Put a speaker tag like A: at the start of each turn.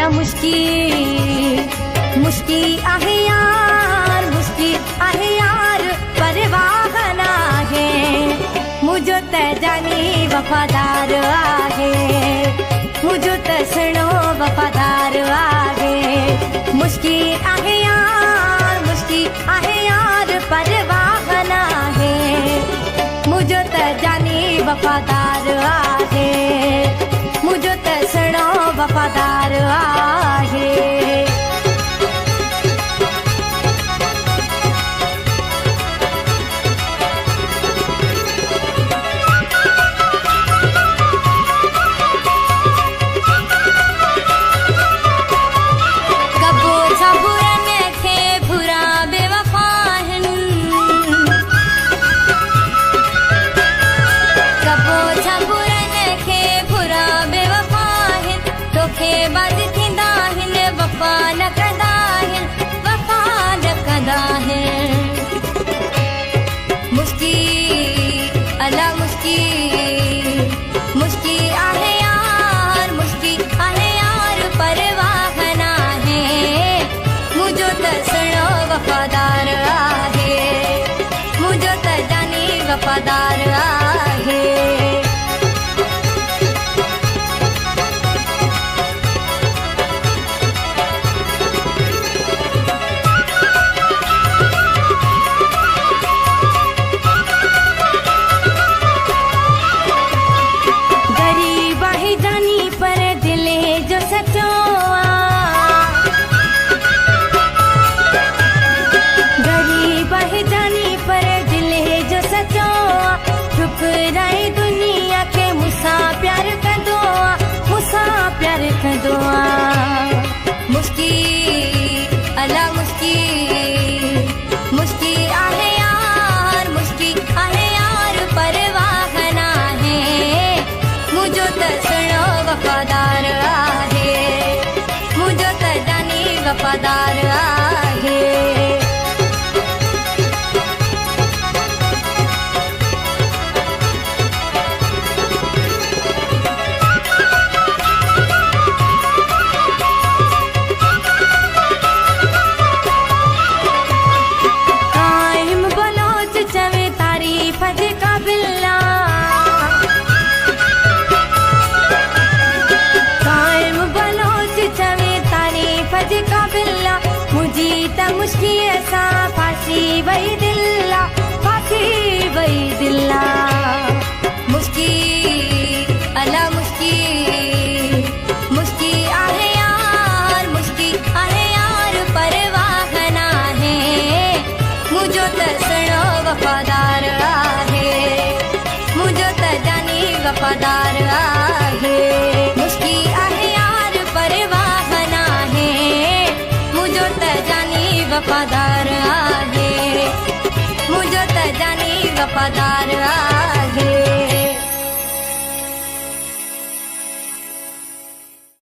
A: अला मुश्की मुश्की आहे यार, मुश्की आहे यार, परवाह नाहे, मुझो त जानी वफादार आहे, मुझो त सुनो वफादार आहे। मुश्की आहे यार, मुश्की आहे यार, परवाह नाहे, मुझो त जानी वफादार आहे, मुझो त सुनो वफादार आहे। मुश्की अला मुश्की मुश्की आहे यार, मुश्की आहे यार, परवाह नाहे, मुझो त सुनो वफादार आहे, मुझो त जानी वफादार आहे। दुनिया के मुसा प्यार कंदो मुसा प्यार कंदो। मुश्की अला मुश्की मुश्की आहे यार, मुश्की आहे यार, परवाह नाहे, मुझो त सुनो वफादार आहे, मुझो त जानी वफादार आहे। मुश्की ऐसा फांसी वही दिल्ला, फांसी वही दिल्ला। मुश्की अला मुश्की मुश्की आहे यार, मुश्की आहे यार, परवाह नाहे, मुझो त सुनो वफादार आहे, मुझो त जानी वफादार आहे। मुश्की आहे यार, परवाह नाहे, मुझो त जानी वफादार आहे, मुझो त जानी वफादार आहे।